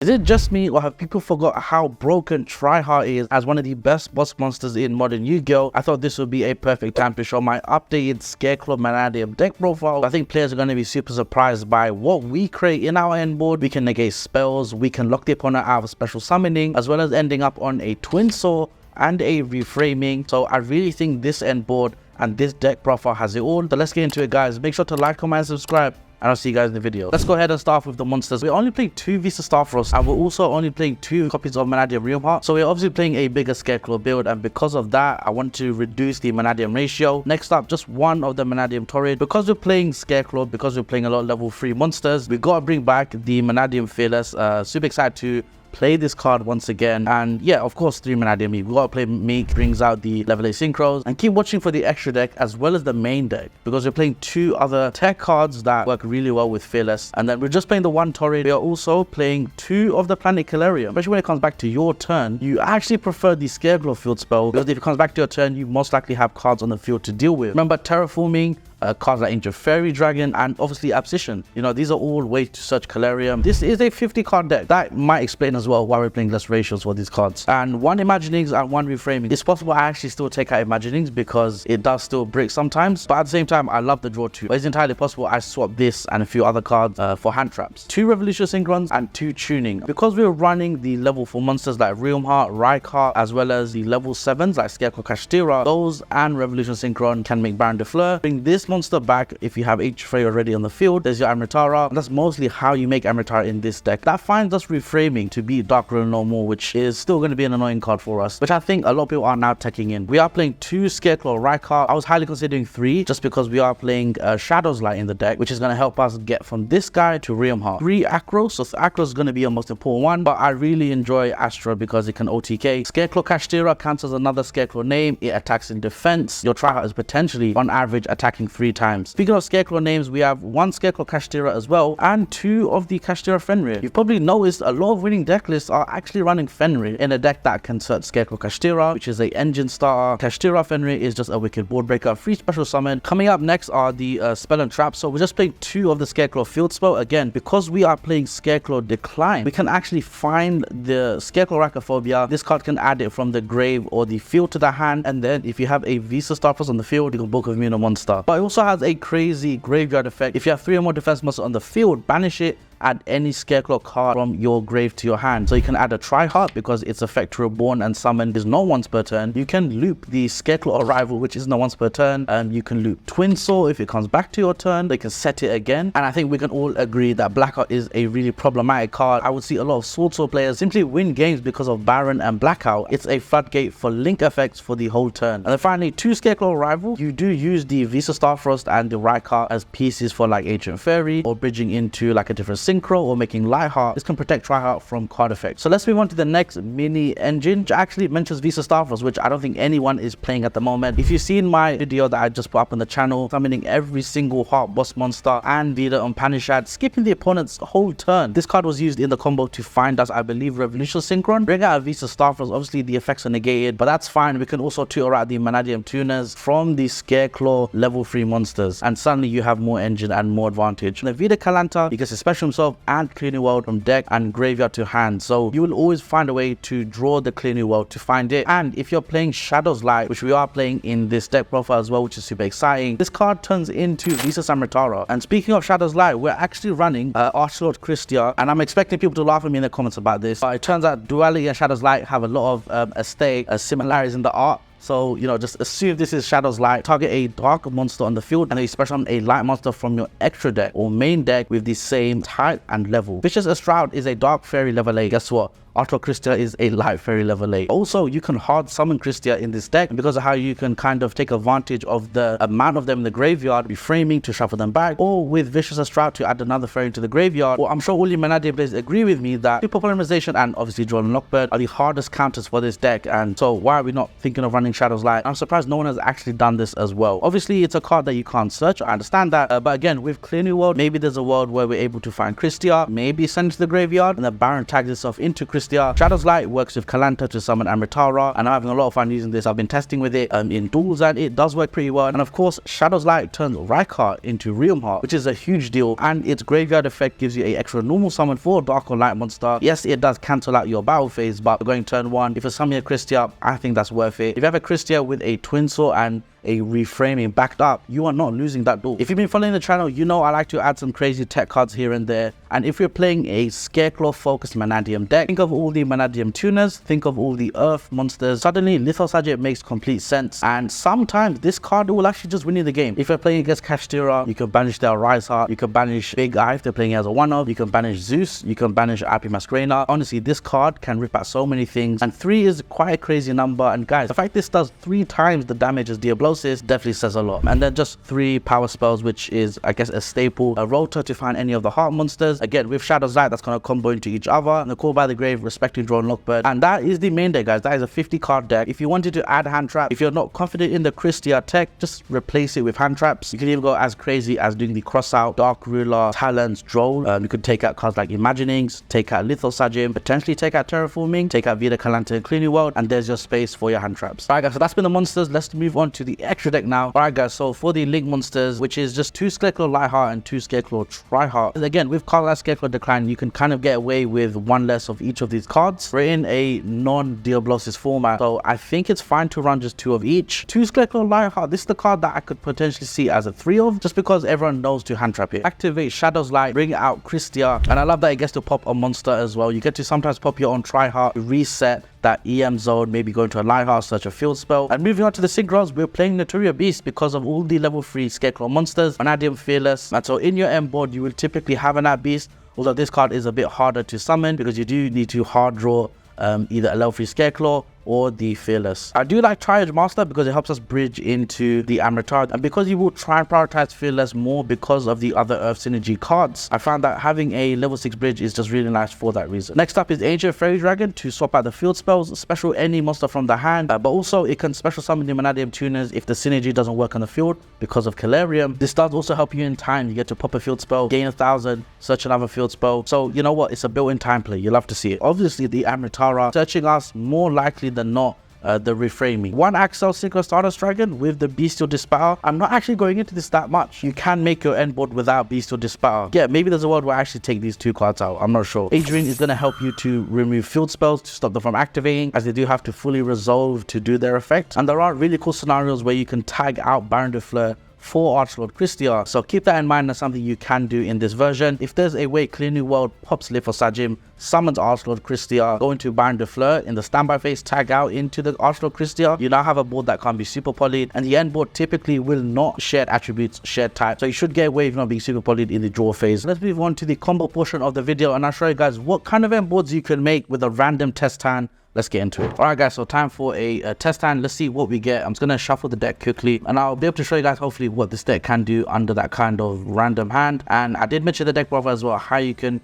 Is it just me, or have people forgot how broken Tryhard is as one of the best boss monsters in modern Yu-Gi-Oh? I thought this would be a perfect time to show my updated Scareclaw Mannadium deck profile. I think players are going to be super surprised by what we create in our end board. We can negate spells, we can lock the opponent out of special summoning, as well as ending up on a Twin Saw and a reframing. So I really think this end board and this deck profile has it all. So let's get into it, guys. Make sure to like, comment, and subscribe, and I'll see you guys in the video. Let's go ahead and start off with the monsters. We're only playing 2 Visa Starfrost, and we're also only playing 2 copies of Mannadium Realmheart. So we're obviously playing a bigger Scareclaw build, and because of that, I want to reduce the Mannadium ratio. Next up, just one of the Mannadium Torrid. Because we're playing Scareclaw, because we're playing a lot of level 3 monsters, we gotta bring back the Mannadium Fearless. Super excited to play this card once again. And yeah, of course, 3 Mannadium Meek. We gotta play Meek, brings out the level 8 synchros, and keep watching for the extra deck as well as the main deck, because we're playing 2 other tech cards that work really well with Fearless. And then we're just playing the 1 Torrid. We are also playing 2 of the Planet Calarium. Especially when it comes back to your turn, you actually prefer the Scareclaw field spell, because if it comes back to your turn, you most likely have cards on the field to deal with. Remember, terraforming, cards like Ancient Fairy Dragon, and obviously Abscission. You know, these are all ways to search Calarium. This is a 50 card deck. That might explain as well why we're playing less ratios for these cards. And 1 Imaginings and 1 Reframing. It's possible I actually still take out Imaginings because it does still break sometimes, but at the same time, I love the draw too. But it's entirely possible I swap this and a few other cards for hand traps. 2 Revolution Synchrons and 2 Tuning. Because we're running the level 4 monsters like Realmheart, Rykart, as well as the level 7s like Scareclaw Kashtira, those and Revolution Synchron can make Baron de Fleur. Bring this monster back if you have H3 already on the field. There's your Amritara, and that's mostly how you make Amritara in this deck. That finds us reframing to beat Dark Ruin no more, which is still going to be an annoying card for us, which I think a lot of people are now teching in. We are playing 2 Scareclaw Rykart. I was highly considering 3 just because we are playing Shadow's Light in the deck, which is going to help us get from this guy to Realmheart. 3 Acro, so Acro is going to be a most important one, but I really enjoy Astra because it can OTK. Scareclaw Kashtira counts as another Scareclaw name. It attacks in defense. Your Tryhard is potentially on average attacking 3 times. Speaking of Scareclaw names, we have 1 Scareclaw Kashtira as well, and 2 of the Kashtira Fenrir. You've probably noticed a lot of winning deck lists are actually running Fenrir in a deck that can search Scareclaw Kashtira, which is a engine starter. Kashtira Fenrir is just a wicked board breaker, free special summon. Coming up next are the spell and trap. So we're just playing 2 of the Scareclaw field spell. Again, because we are playing Scareclaw Decline, we can actually find the Scareclaw Rackophobia. This card can add it from the grave or the field to the hand, and then if you have a Visa Starfrost on the field, you can book of immune on 1 star. But it also has a crazy graveyard effect. If you have 3 or more defense monsters on the field, banish it, add any Scareclaw card from your grave to your hand. So you can add a Tryhard because its effect to reborn and summon is not once per turn. You can loop the Scareclaw Arrival, which is not once per turn. You can loop Twin Saw if it comes back to your turn. They can set it again. And I think we can all agree that Blackout is a really problematic card. I would see a lot of Sword Saw players simply win games because of Baron and Blackout. It's a floodgate for link effects for the whole turn. And then finally, 2 Scareclaw Arrival. You do use the Visa Starfrost and the Rykart as pieces for like Ancient Fairy or bridging into like a different Synchro or making Lightheart. This can protect Tryhard from card effects. So let's move on to the next mini engine, which actually mentions Visa Starfrost, which I don't think anyone is playing at the moment. If you've seen my video that I just put up on the channel, summoning every single Heart Boss monster and Vida on Panishad, skipping the opponent's whole turn. This card was used in the combo to find us, I believe, Revolution Synchron. Bring out a Visa Starfrost. Obviously, the effects are negated, but that's fine. We can also tutor out the Mannadium tuners from the Scareclaw level 3 monsters, and suddenly you have more engine and more advantage. And the Vida Kalanta, he gets to special himself and Clear New World from deck and graveyard to hand, so you will always find a way to draw the Clear New World to find it. And if you're playing Shadow's Light, which we are playing in this deck profile as well, which is super exciting, this card turns into Visa Samritara. And speaking of Shadow's Light, we're actually running Archlord Kristya, and I'm expecting people to laugh at me in the comments about this, but it turns out Duality and Shadow's Light have a lot of aesthetic similarities in the art. So, you know, just assume this is Shadow's Light. Target a dark monster on the field, and then you special summon a light monster from your extra deck or main deck with the same type and level. Vicious Shroud is a dark fairy level 8. Guess what? Archlord Kristya is a light fairy level 8. Also, you can hard summon Kristya in this deck, and because of how you can kind of take advantage of the amount of them in the graveyard, reframing to shuffle them back, or with Vicious Shroud to add another fairy into the graveyard. Well, I'm sure all you Mannadium players agree with me that Super Polymerization and obviously Droll Lock Bird are the hardest counters for this deck, and so why are we not thinking of running Shadow's Light? I'm surprised no one has actually done this as well. Obviously, it's a card that you can't search. I understand that, but again, with Clear New World, maybe there's a world where we're able to find Kristya, maybe send it to the graveyard, and the Baron tags itself into Kristya Kristya. Shadow's Light works with Kalana to summon Amritara, and I'm having a lot of fun using this. I've been testing with it in duels, and it does work pretty well. And of course, Shadow's Light turns Rykart into Realm Heart, which is a huge deal, and its graveyard effect gives you an extra normal summon for a Dark or Light monster. Yes, it does cancel out your battle phase, but going turn 1, if you're summoning a Kristya, I think that's worth it. If you have a Kristya with a Twin Sword and a reframing backed up, you are not losing that duel. If you've been following the channel, you know I like to add some crazy tech cards here and there, and if you're playing a Scareclaw focused Mannadium deck, think of all the Mannadium tuners, think of all the earth monsters, suddenly Lithosagym makes complete sense, and sometimes this card will actually just win you the game. If you're playing against Kashtira, you can banish their Rise Heart, you can banish Big Eye if they're playing as a one-of, you can banish Zeus, you can banish Api Masquerena. Honestly, this card can rip out so many things, and 3 is quite a crazy number, and guys, the fact this does 3 times the damage as Diablosis definitely says a lot. And then just 3 power spells, which is I guess a staple. A Rotor to find any of the heart monsters, again with Shadow's Light that's going to combo into each other, and the Call by the Grave respecting Droll Lock Bird. And that is the main deck, guys. That is a 50 card deck. If you wanted to add hand trap, if you're not confident in the Kristya tech, just replace it with hand traps. You can even go as crazy as doing the cross out, Dark Ruler, Talons, Droll. You could take out cards like Imaginings, take out Lithosagym, potentially take out Terraforming, take out Vida Kalanta and Clean Your World, and there's your space for your hand traps. Alright guys, so that's been the monsters. Let's move on to the extra deck now. Alright guys, so for the link monsters, which is just 2 Scareclaw Lightheart and 2 Scareclaw Tryheart. Again, with Kalana Scareclaw Decline, you can kind of get away with 1 less of each of these cards. We're in a non-Diablosis format, so I think it's fine to run just 2 of each. 2 Scareclaw Lightheart, this is the card that I could potentially see as a 3 of, just because everyone knows to hand trap it. Activate Shadow's Light, bring out Kristya, and I love that it gets to pop a monster as well. You get to sometimes pop your own Tryheart, reset that EM zone, maybe go into a Lighthouse, search a field spell. And moving on to the Synchrons, we're playing Notoria Beast because of all the level 3 Scareclaw monsters, Mannadium Fearless, and so in your end board you will typically have an At Beast, although this card is a bit harder to summon because you do need to hard draw either a level 3 Scareclaw or the Fearless. I do like Triage Master because it helps us bridge into the Amritara, and because you will try and prioritize Fearless more because of the other Earth Synergy cards, I found that having a level 6 bridge is just really nice for that reason. Next up is Ancient Fairy Dragon to swap out the field spells, special any monster from the hand, but also it can special summon the Mannadium tuners if the synergy doesn't work on the field because of Calarium. This does also help you in time. You get to pop a field spell, gain 1000, search another field spell. So you know what, it's a built-in time play. You love to see it. Obviously the Amritara searching us more likely than not the reframing. 1 Axel Synchro Stardust Dragon with the Bestial Dispatter. I'm not actually going into this that much. You can make your end board without Bestial Dispatter. Yeah, maybe there's a world where I actually take these 2 cards out. I'm not sure. Adrian is going to help you to remove field spells to stop them from activating, as they do have to fully resolve to do their effect. And there are really cool scenarios where you can tag out Baron de Fleur for Archlord Kristya, so keep that in mind. That's something you can do in this version. If there's a way Clear New World pops Lithosagym, summons Archlord Kristya, go into Baron de Fleur in the standby phase, tag out into the Archlord Kristya, you now have a board that can be super polyed, and the end board typically will not share attributes, shared type, so you should get away with not being super polyed in the draw phase. Let's move on to the combo portion of the video, and I'll show you guys what kind of end boards you can make with a random test hand. Let's get into it. Alright guys, so time for a test hand. Let's see what we get. I'm just going to shuffle the deck quickly, and I'll be able to show you guys hopefully what this deck can do under that kind of random hand. And I did mention the deck brother as well, how you can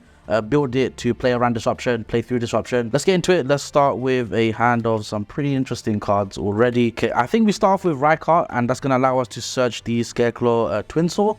build it to play around disruption, play through disruption. Let's get into it. Let's start with a hand of some pretty interesting cards already. Okay, I think we start off with Rykart, and that's going to allow us to search the Scareclaw Twin Sword.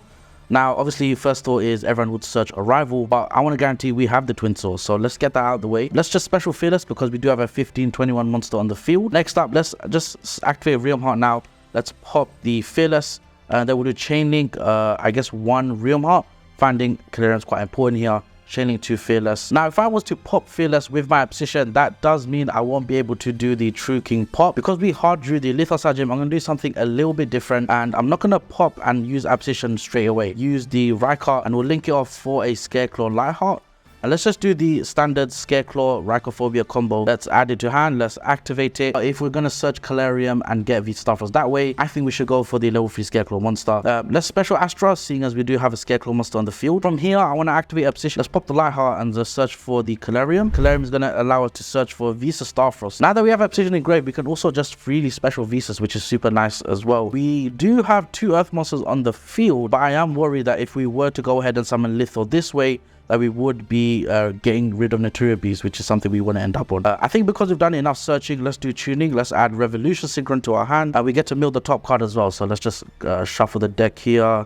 Now, obviously, first thought is everyone would search a rival, but I want to guarantee we have the Twin Sword, so let's get that out of the way. Let's just special Fearless because we do have a 15/21 monster on the field. Next up, let's just activate Realm Heart now. Let's pop the Fearless, then we'll do Chain Link, I guess 1 Realm Heart. Finding clearance quite important here. Chain Link 2 Fearless. Now, if I was to pop Fearless with my Obsession, that does mean I won't be able to do the True King pop. Because we hard drew the Lithosagym, I'm going to do something a little bit different, and I'm not going to pop and use Obsession straight away. Use the Rykart, and we'll link it off for a Scareclaw Lightheart. And let's just do the standard Scareclaw Rycophobia combo. Let's add it to hand. Let's activate it. If we're going to search Calarium and get V-Starfrost that way, I think we should go for the level 3 Scareclaw monster. Let's special Astra, seeing as we do have a Scareclaw monster on the field. From here, I want to activate Obsession. Let's pop the Lightheart and just search for the Calarium. Calarium is going to allow us to search for Visa Starfrost. Now that we have Obsession engraved, we can also just freely special Visas, which is super nice as well. We do have 2 Earth monsters on the field, but I am worried that if we were to go ahead and summon Litho this way, that we would be getting rid of Notoria Beast, which is something we want to end up on. I think because we've done enough searching, let's do tuning. Let's add Revolution Synchron to our hand. We get to mill the top card as well, so let's just shuffle the deck here.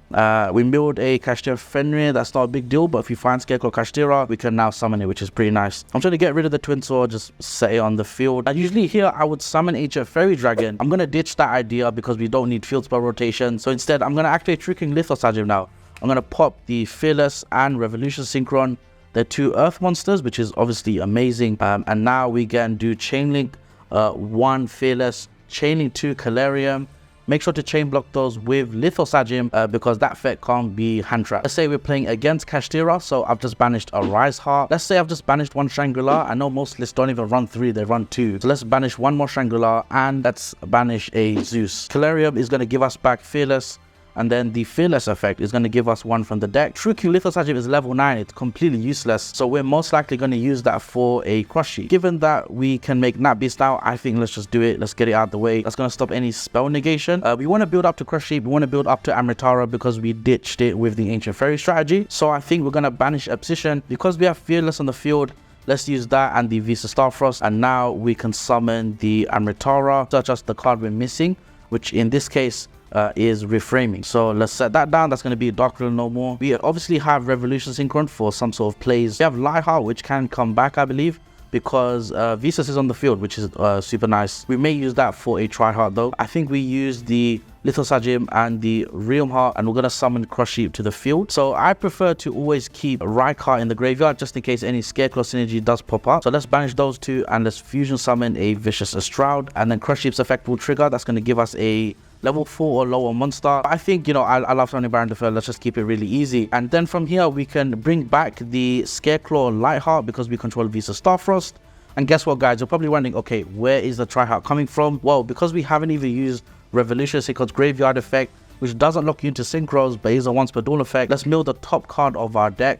We milled a Kashtira Fenrir, that's not a big deal, but if we find Scareclaw Kashtira, we can now summon it, which is pretty nice. I'm trying to get rid of the Twin Sword, just set it on the field. Now, usually here, I would summon Ancient Fairy Dragon. I'm going to ditch that idea because we don't need field spell rotation. So instead, I'm going to activate True King Lithosagym now. I'm going to pop the Fearless and Revolution Synchron. They're 2 Earth monsters, which is obviously amazing. And now we can do Chain Link 1 Fearless, Chain Link 2 Calarium. Make sure to chain block those with Lithosagym because that effect can't be hand trap. Let's say we're playing against Kashtira, so I've just banished a Rise Heart. Let's say I've just banished 1 Shangri-La. I know most lists don't even run 3, they run 2. So let's banish 1 more Shangri-La and let's banish a Zeus. Calarium is going to give us back Fearless. And then the Fearless effect is going to give us 1 from the deck. True King Lithosagym is level 9. It's completely useless. So we're most likely going to use that for a Crush Sheet. Given that we can make Nat Beast out, I think let's just do it. Let's get it out of the way. That's going to stop any spell negation. We want to build up to Crush Sheet. We want to build up to Amritara because we ditched it with the Ancient Fairy strategy. So I think we're going to banish Obsession. Because we have Fearless on the field, let's use that and the Visa Starfrost. And now we can summon the Amritara, such as the card we're missing, which in this case is Reframing. So let's set that down. That's going to be Dark Riddle no more. We obviously have Revolution Synchron for some sort of plays. We have Lightheart, which can come back, I believe, because Visas is on the field, which is super nice. We may use that for a Tri-Heart though. I think we use the Lithosagym and the Realm Heart, and we're going to summon Crush Sheep to the field. So I prefer to always keep Rykart in the graveyard just in case any Scareclaw synergy does pop up. So let's banish those 2 and let's fusion summon a Vicious Astraud, and then Crush Sheep's effect will trigger. That's going to give us a level 4 or lower monster. I think, you know, I love summoning Baron Defer. Let's just keep it really easy. And then from here, we can bring back the Scareclaw Lightheart because we control Visa Starfrost. And guess what, guys? You're probably wondering, okay, where is the Tri-Heart coming from? Well, because we haven't even used Revolution Synchron's Graveyard effect, which doesn't lock you into Synchros, but is a once per duel effect. Let's mill the top card of our deck.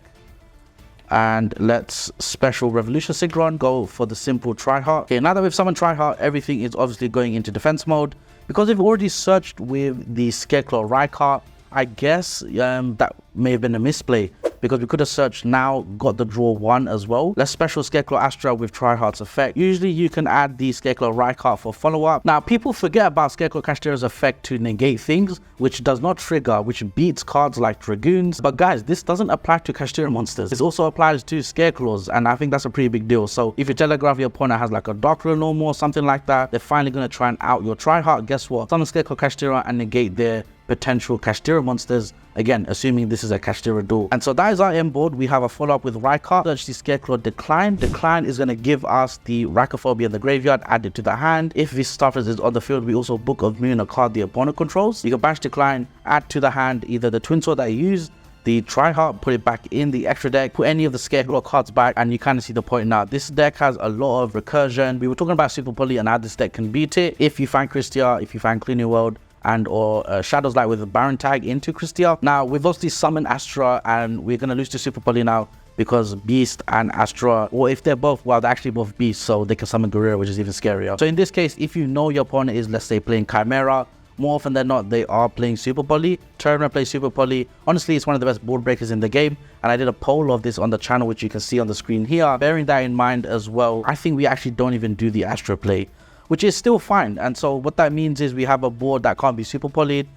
And let's special Revolution Synchron, go for the simple Tri-Heart. Okay, now that we've summoned Tri-Heart, everything is obviously going into defense mode. Because we've already searched with the Scareclaw Rykart, I guess that may have been a misplay because we could have searched now, got the draw 1 as well. Let's special Scareclaw Astra with Tri-Heart's effect. Usually you can add the Scareclaw Rykart for follow-up. Now people forget about Scareclaw Kashtira's effect to negate things, which does not trigger, which beats cards like Dragoons. But guys, this doesn't apply to Kashtira monsters. This also applies to Scareclaws, and I think that's a pretty big deal. So if you telegraph your opponent has like a Dark Riddle normal or something like that, they're finally going to try and out your Tri-Heart. Guess what? Summon Scareclaw Kashtira and negate their potential Kashtira monsters, again assuming this is a Kashtira duel. And so that is our end board. We have a follow-up with Rykart. Search the Scareclaw Decline. Decline is going to give us the Rhycophobia in the graveyard added to the hand. If this Starfrost is on the field, we also Book of Moon, a card the opponent controls. You can banish Decline, add to the hand either the Twin Sword that you used, the Tri-Heart, put it back in the extra deck, put any of the Scareclaw cards back, and you kind of see the point now. This deck has a lot of recursion. We were talking about Super Poly and how this deck can beat it. If you find Kristya, if you find Clean New World, and or Shadows Light with a Baron tag into Kristya. Now we've obviously summoned Astra and we're going to lose to Super Poly now because Beast and Astra, or if they're both, well, they're actually both Beasts, so they can summon Guerrero, which is even scarier. So in this case, if you know your opponent is, let's say, playing Chimera, more often than not they are playing Super Poly. Tournament plays Super Poly. Honestly, it's one of the best board breakers in the game, and I did a poll of this on the channel, which you can see on the screen here. Bearing that in mind as well, I think we actually don't even do the Astra play, which is still fine. And so what that means is we have a board that can't be Super Polyed.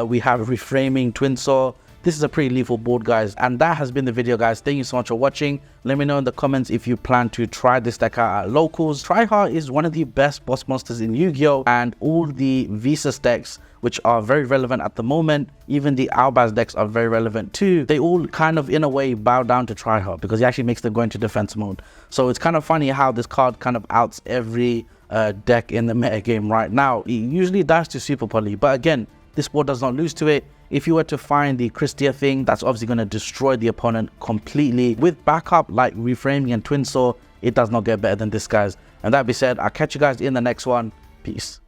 We have Reframing, Twin Saw. This is a pretty lethal board, guys. And that has been the video, guys. Thank you so much for watching. Let me know in the comments if you plan to try this deck out at locals. Tri-Heart is one of the best boss monsters in Yu-Gi-Oh! And all the Visas decks, which are very relevant at the moment, even the Albaz decks are very relevant too. They all kind of, in a way, bow down to Tri-Heart because he actually makes them go into defense mode. So it's kind of funny how this card kind of outs every deck in the meta game right now. It usually dies to Super Poly, but again, this board does not lose to it. If you were to find the Kristya thing, that's obviously going to destroy the opponent completely. With backup like Reframing and Twin Saw, it does not get better than this, guys. And that being said, I'll catch you guys in the next one. Peace.